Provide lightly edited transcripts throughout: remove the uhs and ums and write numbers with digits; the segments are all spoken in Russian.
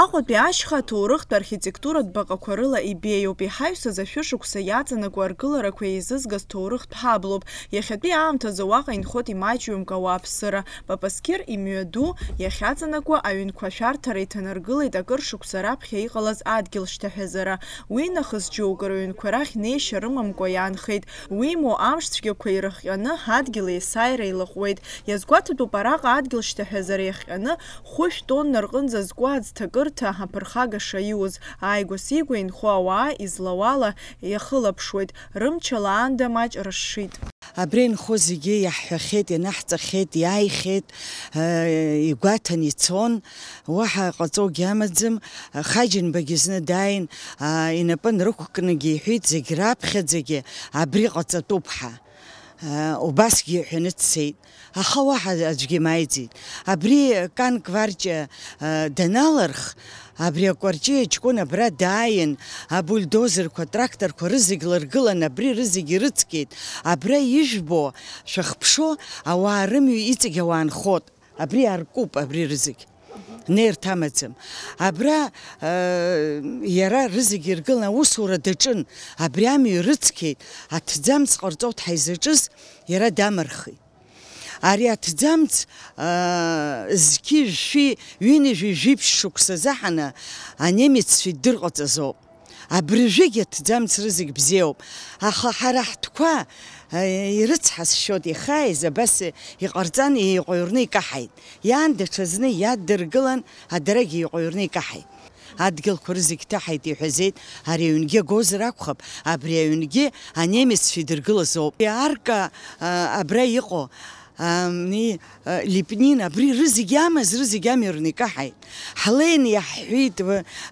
Аҟәатәи ашьха аҭоурыхтә архитектуратә баҟақәа рыла ибеиоуп, иҳаҩсыз ашәышықәса иаҵанакуа аргыларақәа еизызгаз ҭоурыхтә ҳаблоуп. Иахьатәи аамҭазы уаҟа инхоит имаҷҩымка ауааԥсыра. Папасқьыр имҩаду иахьаҵанакуа аҩнқәа ашәарҭара иҭанаргылеит акыр шықәса раԥхьа иҟалаз адгьыл шьҭаҳәазара. Уи нахыс џьоук рыҩнқәа рахь неишьа рымамкәа иаанхеит. Уимоу амш цәгьақәа ирыхҟьаны ҳадгьыл есааира илаҟәуеит. Иазгәаҭатәуп араҟа адгьыл шьҭаҳәазара иахҟьаны хәышә тонна рҟынӡа зку аӡҭакырҭа аԥырхагаша иуз. Ааигәа-сигәа инхо ауаа излауала иахылаԥшуеит. Рымчала аанда маҷ рышшит. Абри инхо зегьы иаҳҳәахьеит, ианаҳҵахьеит, иааихьеит, игәаҭан ицон, уаҳа ҟаҵогьы амаӡам. Хаџьынбагьы зны дааин, инапы нрықәкнгьы иҳәит зегь раԥхьаӡагьы абри ҟаҵатәуп ҳәа. Убасгьы иҳәаны дцеит. Аха уаҳа аӡәгьы имааиӡеит. Абри Канк Варҷа даналырх, абри акәарҷиа ҷкәын абра дааин, абульдозерқәа, тракторқәа рызегь лыргылан, абри рызегь ирыцқьеит. Абра ижәбо, шәахԥшо, ауаа рымҩа иҵегь ауаа нхот. Абри аркуп, абри рызегь. Нерҭамаӡам. Абра иара рызегь иргылан, аусура даҿын. Абри амҩа ирыцқьеит. Аҭӡамц ҟарҵоит ҳаизаҿыз, иара дамырхит. Ари аҭӡамц зқьи жәшәи ҩынҩажәи жәиԥшь шықәса заҳаны анемеццәа идырҟаҵазоуп. Абыржәыгь аҭӡамц рызегь бзиоуп. Аха ҳара ҳтәқәа ирыцҳасшьот ихааиз, абас иҟарҵан иҟаҩрны икаҳаит. Иан даҽазны иаддыргылан, адарагьы иҟаҩрны икаҳаит. Адгьылқәа рызегь ҭаҳаит иҳәазеит, ари аҩнгьы агозар акәхап, абри аҩнгьы анемеццәа идыргылазоуп. Арка абра иҟоу Липнин, абри рызегь амаз, рызегь амҩарны икаҳаит. Ҳлеин иаҳҳәит,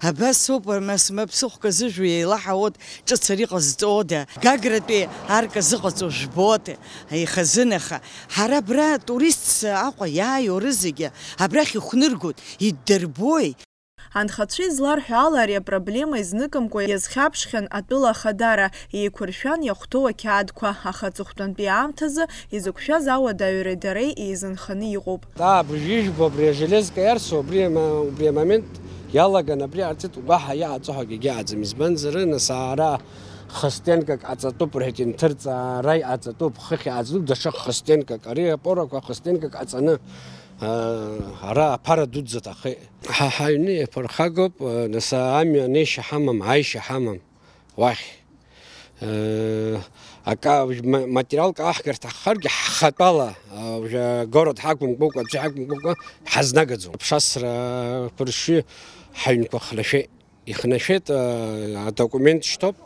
абасоуп, маԥсыхәк азыжәу еилаҳауот, ҿыц ари ҟазҵода, Гагратәи арка зыҟаҵо жәбот, ихазынаха. Ҳара абра туристс Аҟәа иааиуа рызегьы абрахь ихәныргоит, иддырбои. Анхацәа изларҳәо ала ари апроблема изныкымкәа иазхьаԥшхьан атәыла ахадара, еиқәыршәан иахәҭоу ақьаадқәа, аха аҵыхәтәантәи аамҭазы изықәшәаз ауадаҩреи дареи еизынханы иҟоуп. Абри ижәбо, абри ажелезка иарсу, убри амомент иалаган абри аарҵит, уаҳа иааҵо ҳәагьы егьааӡам. Избанзар насаара хыстенкак аҵатәуп рҳәеит, инҭырҵаара аҵатәуп, хыхь аҵатәуп, даҽа хыстенкак. Ари апорақәа хыстенкак аҵаны ара аԥара дуӡӡа ҭахеит. Ҳаҩны иаԥырхагоуп, наса амҩа неишьа ҳамам, аишьа ҳамам уахь. Материалк аҳгар ҭаххаргьы ҳхатәала, город ҳақәымкәыкәа, аӡәы ҳақәымкәыкәа ҳазнагаӡом. Ԥшасра ԥыршәы ҳаҩнқәа хнашәеит. Ихнашәеит, адокумент шьҭоуп,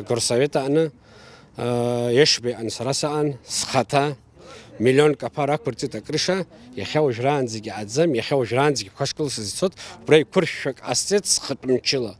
горсовет аҟны, ешбеиҟан сара саҟан, схаҭа. Миллион каԥар ақәырҵеит акрыша, иахьа уажәраанӡагьы аӡам, иахьа уажәраанӡагьы бхашкылсыз ицот, убра иқәыршәшәак ҟасҵеит схатә мчыла.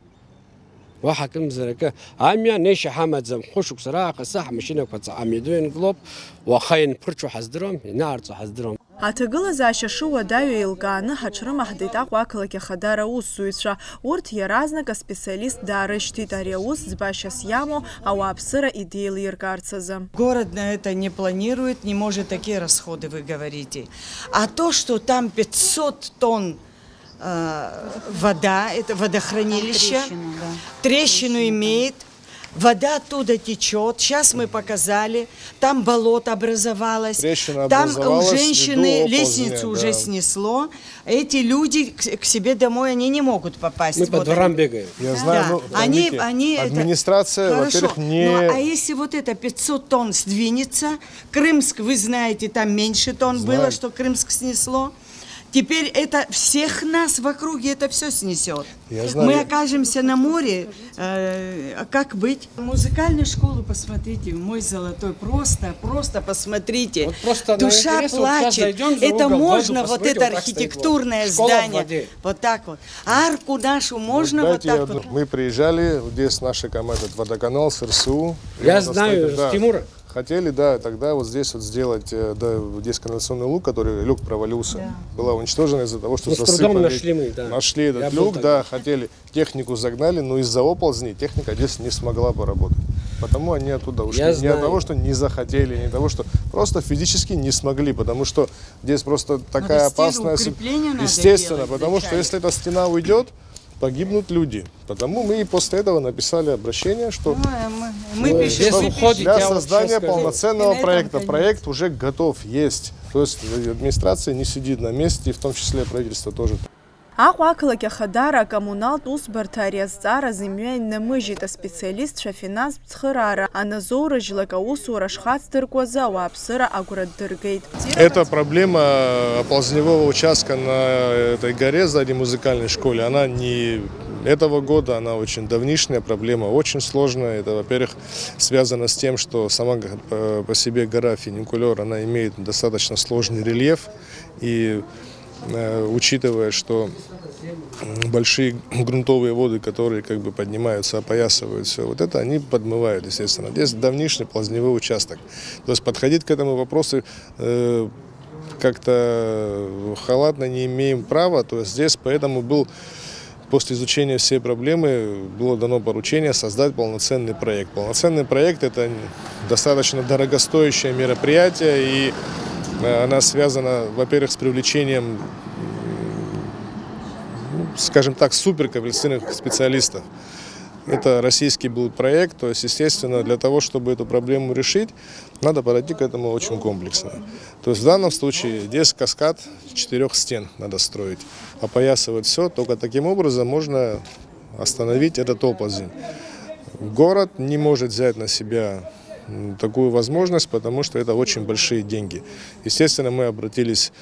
Уаҳа акымзар акы, амҩа неишьа ҳамаӡам, хәышықәса раахыс ҳмашьынақәа ҵаҟа мҩаду ианкылоуп, уаха ианԥырҽуа ҳаздыруам, ианаарҵо ҳаздыруам. Аҭагылазаашьа шыуадаҩу еилкааны ҳаҽрымаҳдеит Аҟәа ақалақь ахадара аусзуҩцәа. Урҭ иаразнак аспециалист даарышьҭит, ари аус ӡбашьас иамоу ауааԥсыра идеилиркаарц азы. Город на это не планирует, не может такие расходы, вы говорите. А то, что там 500 тонн вода, это водохранилище, трещину имеет, вода оттуда течет. Сейчас мы показали, там болото образовалось, там у женщины лестницу уже снесло. Эти люди к себе домой они не могут попасть. Мы по дворам бегаем. Я знаю, они администрация, во-первых, не... Ну, а если вот это 500 тонн сдвинется, Крымск, вы знаете, там меньше тонн было, что Крымск снесло. Теперь это всех нас в округе это все снесет. Мы окажемся на море, как быть? Музыкальную школу посмотрите, мой золотой, просто посмотрите. Вот просто душа плачет. Вот это можно, вот это архитектурное здание. Вот так вот. Арку нашу можно вот так вот. Мы приезжали, здесь наша команда, водоканал, СРСУ. Я знаю, с Тимура. Хотели, да, тогда вот здесь вот сделать, да, здесь канализационный люк, который люк провалился, была уничтожена из-за того, что засыпали. Нашли этот люк, да, хотели, технику загнали, но из-за оползней техника здесь не смогла поработать. потому они оттуда ушли. Не от того, что не захотели, не от того, что просто физически не смогли, потому что здесь просто такая опасная ситуация. Естественно, потому что если эта стена уйдет, погибнут люди. Потому мы и после этого написали обращение, что для создания полноценного проекта. Проект уже готов, есть. То есть администрация не сидит на месте, и в том числе правительство тоже. Аҟәақлак ахадара коммуналтә усбарҭа ари азҵаара зымҩа иннамыжьит аспециалистцәа афинанстә цхыраара аназоуражьлак аусура шхацдыркуаз ауааԥсыра агәра ддыргеит. Эта проблема оползневого участка на этой горе сзади музыкальной школе, она не этого года, она очень давнишняя, проблема очень сложная. Это, во-первых, связано с тем, что сама по себе гора фуникулер, она имеет достаточно сложный рельеф, и учитывая, что большие грунтовые воды, которые как бы поднимаются, опоясывают все, вот это они подмывают, естественно. Здесь давнишний плазневой участок. То есть подходить к этому вопросу как-то халатно не имеем права. То есть здесь поэтому после изучения всей проблемы было дано поручение создать полноценный проект. Полноценный проект – это достаточно дорогостоящее мероприятие, и она связана, во-первых, с привлечением, скажем так, суперквалифицированных специалистов. Это российский был проект, то есть, естественно, для того, чтобы эту проблему решить, надо подойти к этому очень комплексно. То есть в данном случае здесь каскад 4 стен надо строить, опоясывать все, только таким образом можно остановить этот оползень. Город не может взять на себя такую возможность, потому что это очень большие деньги. Естественно, мы обратились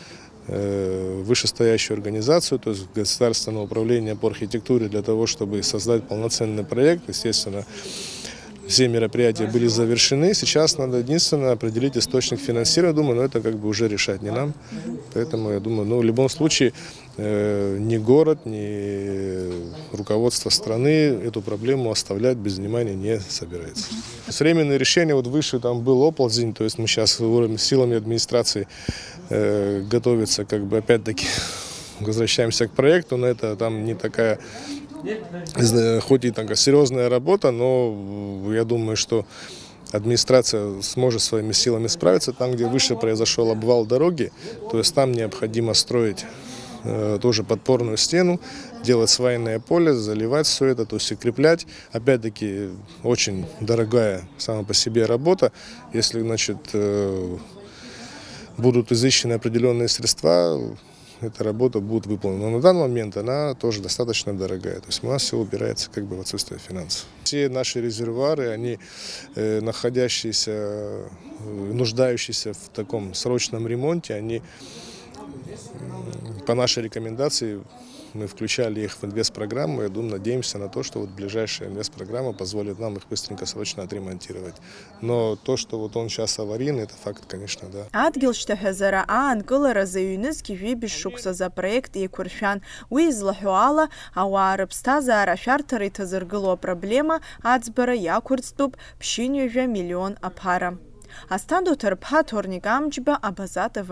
в вышестоящую организацию, то есть Государственное управление по архитектуре, для того, чтобы создать полноценный проект. Естественно, все мероприятия были завершены. Сейчас надо единственное определить источник финансирования. Думаю, но это как бы уже решать не нам. Поэтому я думаю, в любом случае ни город, ни руководство страны эту проблему оставлять без внимания не собирается. Временное решение, вот выше там был оползень, то есть мы сейчас силами администрации готовится, как бы опять-таки возвращаемся к проекту, но это там не такая, хоть и такая серьезная работа, но я думаю, что администрация сможет своими силами справиться. Там, где выше произошел обвал дороги, то есть там необходимо строить тоже подпорную стену, делать свайное поле, заливать все это, то есть укреплять. Опять-таки очень дорогая сама по себе работа. Если, значит, будут изысканы определенные средства, эта работа будет выполнена. Но на данный момент она тоже достаточно дорогая. То есть у нас все упирается как бы в отсутствие финансов. Все наши резервуары, они находящиеся, нуждающиеся в таком срочном ремонте, они по нашей рекомендации мы включали их в инвестпрограмму. Я думаю, надеемся на то, что вот ближайшая инвестпрограмма позволит нам их быстренько, срочно отремонтировать. Но то, что вот он сейчас аварийный, это факт, конечно, да. Адгьылшьҭаҳәазара аанкылара заҩнызгьы ҩыбжь шықәсаз апроект еиқәыршәан. Уи излаҳәо ала, ауаа рыԥсҭазаара ашәарҭара иҭазыргыло апроблема аӡбара иақәырӡтәуп ԥшьынҩажәа миллион аԥара. Асҭанда Уҭарԥҳа, Ҭорник Амҷба, Абаза ТВ.